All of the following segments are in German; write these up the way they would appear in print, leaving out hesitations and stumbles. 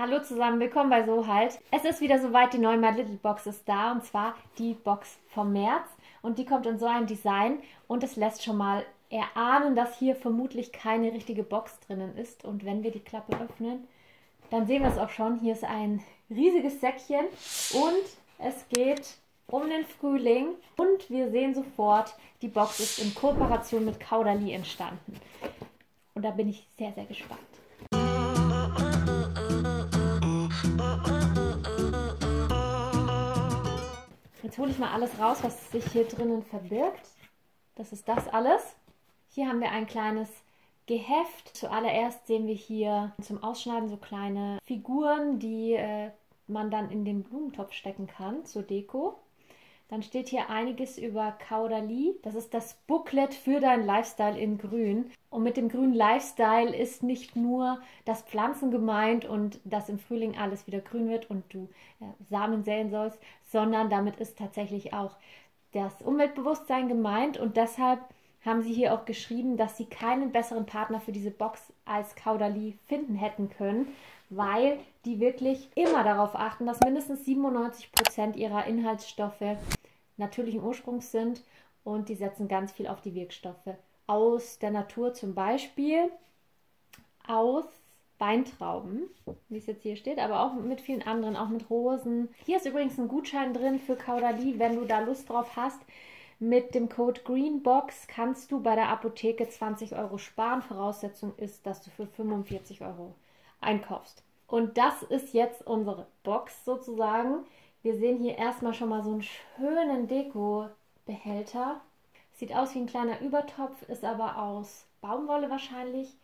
Hallo zusammen, willkommen bei So Halt. Es ist wieder soweit, die neue My Little Box ist da und zwar die Box vom März und die kommt in so einem Design und es lässt schon mal erahnen, dass hier vermutlich keine richtige Box drinnen ist und wenn wir die Klappe öffnen, dann sehen wir es auch schon. Hier ist ein riesiges Säckchen und es geht um den Frühling und wir sehen sofort, die Box ist in Kooperation mit Caudalie entstanden und da bin ich sehr, sehr gespannt. Jetzt hole ich mal alles raus, was sich hier drinnen verbirgt. Das ist das alles. Hier haben wir ein kleines Geheft. Zuallererst sehen wir hier zum Ausschneiden so kleine Figuren, die man dann in den Blumentopf stecken kann zur Deko. Dann steht hier einiges über Caudalie. Das ist das Booklet für deinen Lifestyle in Grün. Und mit dem grünen Lifestyle ist nicht nur das Pflanzen gemeint und dass im Frühling alles wieder grün wird und du Samen säen sollst, sondern damit ist tatsächlich auch das Umweltbewusstsein gemeint. Und deshalb haben sie hier auch geschrieben, dass sie keinen besseren Partner für diese Box als Caudalie finden hätten können, weil die wirklich immer darauf achten, dass mindestens 97% ihrer Inhaltsstoffe natürlichen Ursprungs sind und die setzen ganz viel auf die Wirkstoffe aus der Natur, zum Beispiel aus Weintrauben, wie es jetzt hier steht, aber auch mit vielen anderen, auch mit Rosen. Hier ist übrigens ein Gutschein drin für Caudalie, wenn du da Lust drauf hast. Mit dem Code GREENBOX kannst du bei der Apotheke 20 € sparen. Voraussetzung ist, dass du für 45 € einkaufst. Und das ist jetzt unsere Box sozusagen. Wir sehen hier erstmal schon mal so einen schönen Deko-Behälter. Sieht aus wie ein kleiner Übertopf, ist aber aus Baumwolle wahrscheinlich.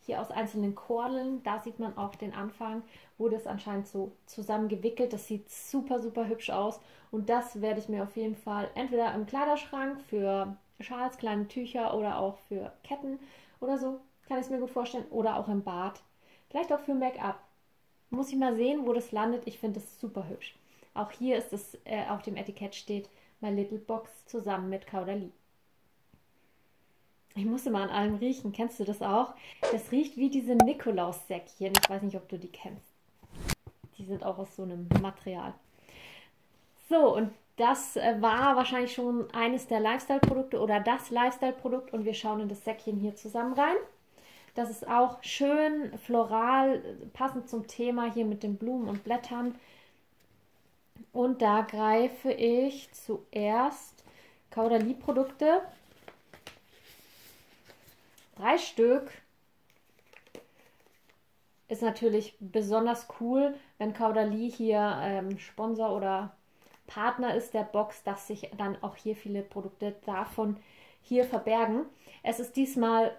Hier aus einzelnen Kordeln, da sieht man auch den Anfang, wurde es anscheinend so zusammengewickelt. Das sieht super, super hübsch aus. Und das werde ich mir auf jeden Fall entweder im Kleiderschrank für Schals, kleine Tücher oder auch für Ketten oder so, kann ich es mir gut vorstellen. Oder auch im Bad. Vielleicht auch für Make-up. Muss ich mal sehen, wo das landet. Ich finde es super hübsch. Auch hier ist es, auf dem Etikett steht My Little Box zusammen mit Caudalie. Ich musste mal an allem riechen. Kennst du das auch? Das riecht wie diese Nikolaus-Säckchen. Ich weiß nicht, ob du die kennst. Die sind auch aus so einem Material. So, und das war wahrscheinlich schon eines der Lifestyle-Produkte oder das Lifestyle-Produkt. Und wir schauen in das Säckchen hier zusammen rein. Das ist auch schön floral, passend zum Thema hier mit den Blumen und Blättern. Und da greife ich zuerst Caudalie-Produkte. 3 Stück. Ist natürlich besonders cool, wenn Caudalie hier Sponsor oder Partner ist der Box, dass sich dann auch hier viele Produkte davon hier verbergen. Es ist diesmal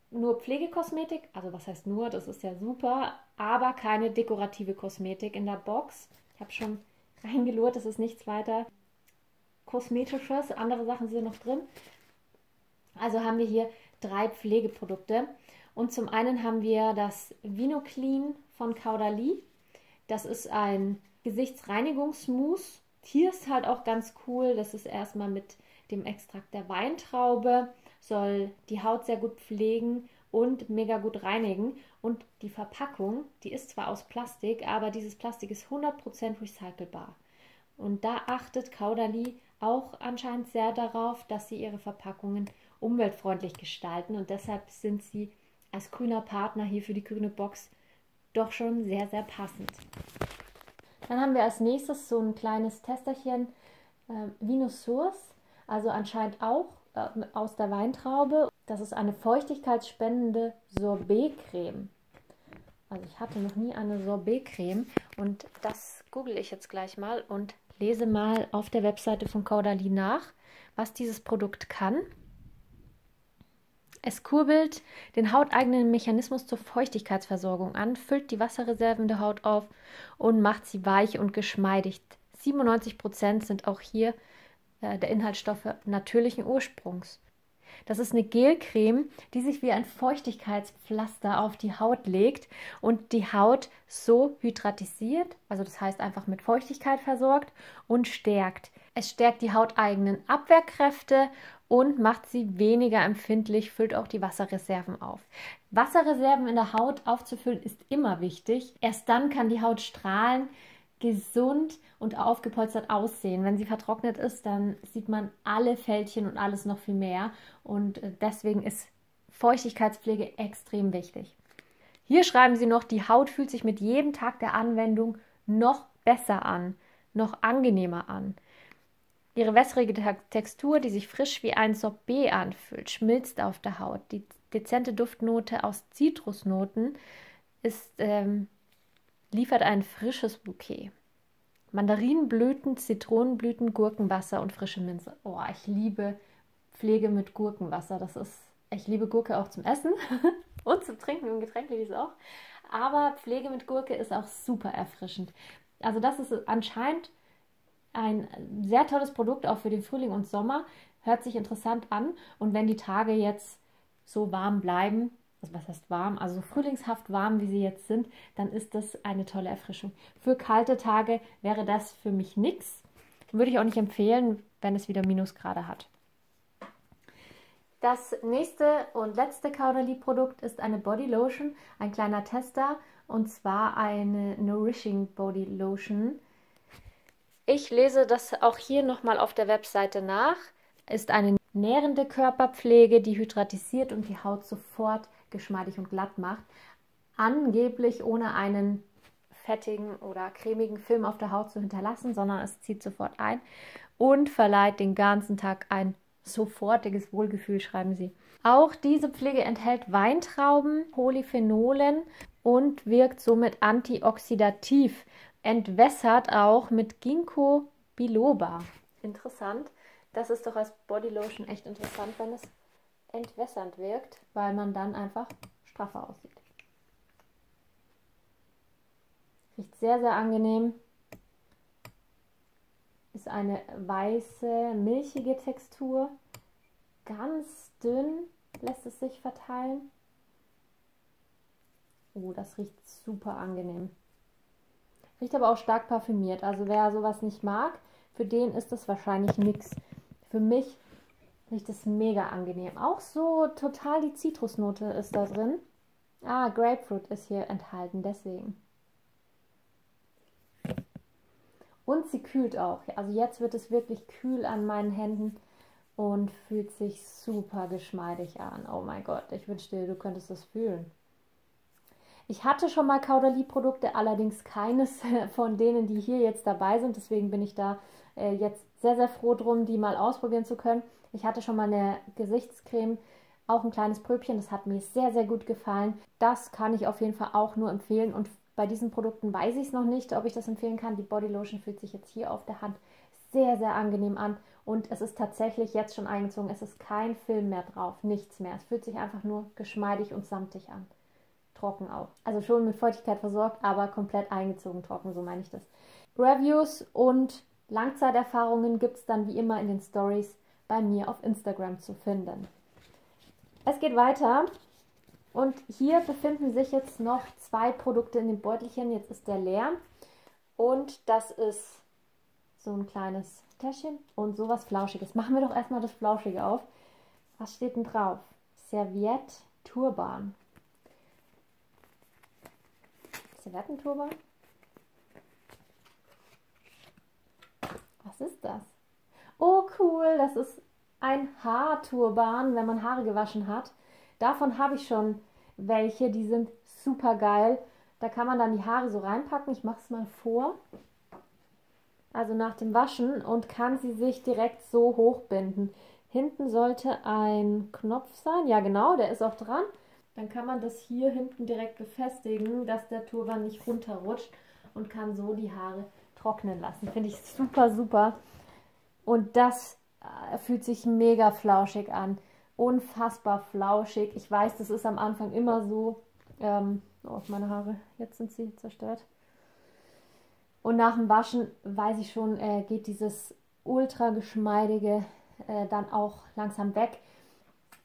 nur Pflegekosmetik, also was heißt nur, das ist ja super, aber keine dekorative Kosmetik in der Box. Ich habe schon reingelurrt, das ist nichts weiter Kosmetisches, andere Sachen sind noch drin. Also haben wir hier 3 Pflegeprodukte und zum einen haben wir das VinoClean von Caudalie. Das ist ein Gesichtsreinigungsmousse. Hier ist halt auch ganz cool, das ist erstmal mit dem Extrakt der Weintraube, soll die Haut sehr gut pflegen und mega gut reinigen. Und die Verpackung, die ist zwar aus Plastik, aber dieses Plastik ist 100% recycelbar. Und da achtet Caudalie auch anscheinend sehr darauf, dass sie ihre Verpackungen umweltfreundlich gestalten. Und deshalb sind sie als grüner Partner hier für die grüne Box doch schon sehr, sehr passend. Dann haben wir als nächstes so ein kleines Testerchen Vinosource, also anscheinend auch aus der Weintraube. Das ist eine feuchtigkeitsspendende Sorbetcreme. Also ich hatte noch nie eine Sorbetcreme und das google ich jetzt gleich mal und lese mal auf der Webseite von Caudalie nach, was dieses Produkt kann. Es kurbelt den hauteigenen Mechanismus zur Feuchtigkeitsversorgung an, füllt die Wasserreserven der Haut auf und macht sie weich und geschmeidig. 97% sind auch hier der Inhaltsstoffe natürlichen Ursprungs. Das ist eine Gelcreme, die sich wie ein Feuchtigkeitspflaster auf die Haut legt und die Haut so hydratisiert, also das heißt einfach mit Feuchtigkeit versorgt und stärkt. Es stärkt die hauteigenen Abwehrkräfte und macht sie weniger empfindlich, füllt auch die Wasserreserven auf. Wasserreserven in der Haut aufzufüllen ist immer wichtig. Erst dann kann die Haut strahlen, gesund und aufgepolstert aussehen. Wenn sie vertrocknet ist, dann sieht man alle Fältchen und alles noch viel mehr. Und deswegen ist Feuchtigkeitspflege extrem wichtig. Hier schreiben sie noch, die Haut fühlt sich mit jedem Tag der Anwendung noch besser an, noch angenehmer an. Ihre wässrige Textur, die sich frisch wie ein Sorbet anfühlt, schmilzt auf der Haut. Die dezente Duftnote aus Zitrusnoten liefert ein frisches Bouquet. Mandarinenblüten, Zitronenblüten, Gurkenwasser und frische Minze. Oh, ich liebe Pflege mit Gurkenwasser. Ich liebe Gurke auch zum Essen und zum Trinken und Getränke liebe ich auch. Aber Pflege mit Gurke ist auch super erfrischend. Also das ist anscheinend ein sehr tolles Produkt, auch für den Frühling und Sommer. Hört sich interessant an. Und wenn die Tage jetzt so warm bleiben, also was heißt warm, also so frühlingshaft warm, wie sie jetzt sind, dann ist das eine tolle Erfrischung. Für kalte Tage wäre das für mich nichts. Würde ich auch nicht empfehlen, wenn es wieder Minusgrade hat. Das nächste und letzte Caudalie-Produkt ist eine Body Lotion, ein kleiner Tester, und zwar eine Nourishing Body Lotion. Ich lese das auch hier nochmal auf der Webseite nach. Ist eine nährende Körperpflege, die hydratisiert und die Haut sofort geschmeidig und glatt macht. Angeblich ohne einen fettigen oder cremigen Film auf der Haut zu hinterlassen, sondern es zieht sofort ein und verleiht den ganzen Tag ein sofortiges Wohlgefühl, schreiben sie. Auch diese Pflege enthält Weintrauben, Polyphenolen und wirkt somit antioxidativ. Entwässert auch mit Ginkgo biloba. Interessant. Das ist doch als Bodylotion echt interessant, wenn es entwässernd wirkt, weil man dann einfach straffer aussieht. Riecht sehr, sehr angenehm. Ist eine weiße, milchige Textur. Ganz dünn lässt es sich verteilen. Oh, das riecht super angenehm. Riecht aber auch stark parfümiert. Also wer sowas nicht mag, für den ist das wahrscheinlich nichts. Für mich riecht es mega angenehm. Auch so total die Zitrusnote ist da drin. Ah, Grapefruit ist hier enthalten, deswegen. Und sie kühlt auch. Also jetzt wird es wirklich kühl an meinen Händen und fühlt sich super geschmeidig an. Oh mein Gott, ich wünschte, du könntest das fühlen. Ich hatte schon mal Caudalie-Produkte, allerdings keines von denen, die hier jetzt dabei sind. Deswegen bin ich da jetzt sehr, sehr froh drum, die mal ausprobieren zu können. Ich hatte schon mal eine Gesichtscreme, auch ein kleines Pröbchen. Das hat mir sehr, sehr gut gefallen. Das kann ich auf jeden Fall auch nur empfehlen. Und bei diesen Produkten weiß ich es noch nicht, ob ich das empfehlen kann. Die Body Lotion fühlt sich jetzt hier auf der Hand sehr, sehr angenehm an. Und es ist tatsächlich jetzt schon eingezogen. Es ist kein Film mehr drauf, nichts mehr. Es fühlt sich einfach nur geschmeidig und samtig an. Trocken auch. Also schon mit Feuchtigkeit versorgt, aber komplett eingezogen trocken, so meine ich das. Reviews und Langzeiterfahrungen gibt es dann wie immer in den Stories bei mir auf Instagram zu finden. Es geht weiter und hier befinden sich jetzt noch 2 Produkte in dem Beutelchen. Jetzt ist der leer und das ist so ein kleines Täschchen und sowas Flauschiges. Machen wir doch erstmal das Flauschige auf. Was steht denn drauf? Serviette Turban. Serviettenturban? Was ist das? Oh cool, das ist ein Haarturban, wenn man Haare gewaschen hat. Davon habe ich schon welche, die sind super geil. Da kann man dann die Haare so reinpacken. Ich mache es mal vor. Also nach dem Waschen und kann sie sich direkt so hochbinden. Hinten sollte ein Knopf sein. Ja genau, der ist auch dran. Dann kann man das hier hinten direkt befestigen, dass der Turban nicht runterrutscht und kann so die Haare trocknen lassen. Finde ich super, super. Und das fühlt sich mega flauschig an. Unfassbar flauschig. Ich weiß, das ist am Anfang immer so. Oh, meine Haare, jetzt sind sie zerstört. Und nach dem Waschen, weiß ich schon, geht dieses ultra geschmeidige dann auch langsam weg.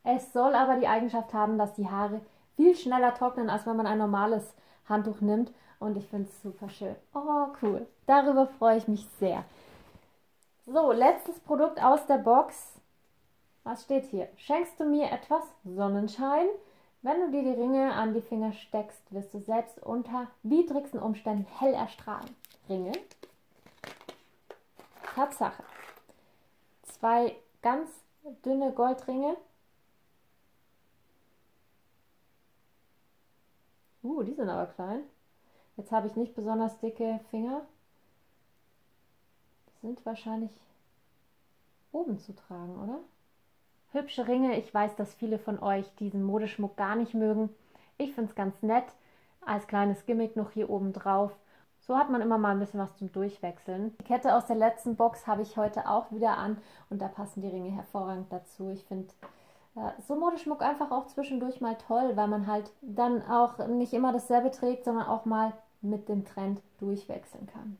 Es soll aber die Eigenschaft haben, dass die Haare viel schneller trocknen, als wenn man ein normales Handtuch nimmt. Und ich finde es super schön. Oh, cool. Darüber freue ich mich sehr. So, letztes Produkt aus der Box. Was steht hier? Schenkst du mir etwas Sonnenschein? Wenn du dir die Ringe an die Finger steckst, wirst du selbst unter widrigsten Umständen hell erstrahlen. Ringe. Tatsache. 2 ganz dünne Goldringe. Die sind aber klein. Jetzt habe ich nicht besonders dicke Finger. Die sind wahrscheinlich oben zu tragen, oder? Hübsche Ringe. Ich weiß, dass viele von euch diesen Modeschmuck gar nicht mögen. Ich finde es ganz nett. Als kleines Gimmick noch hier oben drauf. So hat man immer mal ein bisschen was zum Durchwechseln. Die Kette aus der letzten Box habe ich heute auch wieder an und da passen die Ringe hervorragend dazu. Ich finde so Modeschmuck einfach auch zwischendurch mal toll, weil man halt dann auch nicht immer dasselbe trägt, sondern auch mal mit dem Trend durchwechseln kann.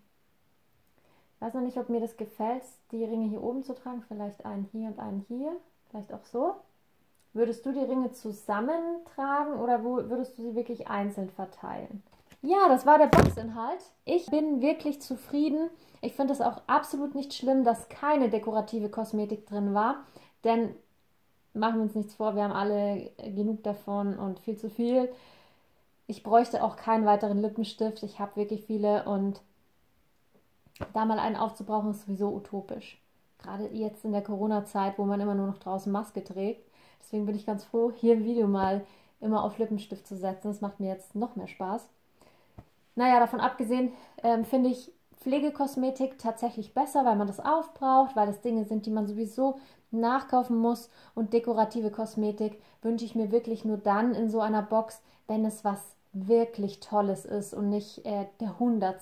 Ich weiß noch nicht, ob mir das gefällt, die Ringe hier oben zu tragen. Vielleicht einen hier und einen hier. Vielleicht auch so. Würdest du die Ringe zusammen tragen oder würdest du sie wirklich einzeln verteilen? Ja, das war der Boxinhalt. Ich bin wirklich zufrieden. Ich finde es auch absolut nicht schlimm, dass keine dekorative Kosmetik drin war. Denn, machen wir uns nichts vor, wir haben alle genug davon und viel zu viel. Ich bräuchte auch keinen weiteren Lippenstift. Ich habe wirklich viele und da mal einen aufzubrauchen ist sowieso utopisch. Gerade jetzt in der Corona-Zeit, wo man immer nur noch draußen Maske trägt. Deswegen bin ich ganz froh, hier im Video mal immer auf Lippenstift zu setzen. Das macht mir jetzt noch mehr Spaß. Naja, davon abgesehen finde ich Pflegekosmetik tatsächlich besser, weil man das aufbraucht, weil das Dinge sind, die man sowieso nachkaufen muss. Und dekorative Kosmetik wünsche ich mir wirklich nur dann in so einer Box, wenn es was wirklich Tolles ist und nicht der 100.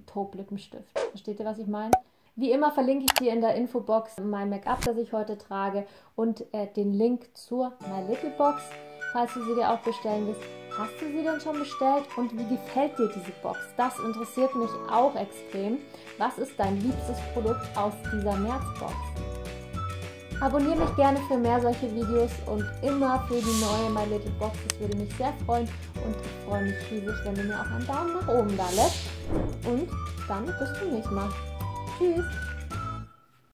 Taupe-Lippenstift. Versteht ihr, was ich meine? Wie immer verlinke ich dir in der Infobox mein Make-up, das ich heute trage und den Link zur My Little Box, falls du sie dir auch bestellen willst. Hast du sie denn schon bestellt und wie gefällt dir diese Box? Das interessiert mich auch extrem. Was ist dein liebstes Produkt aus dieser Märzbox? Abonniere mich gerne für mehr solche Videos und immer für die neue My Little Box. Das würde mich sehr freuen und ich freue mich riesig, wenn du mir auch einen Daumen nach oben da lässt. Und dann bis zum nächsten Mal. Tschüss!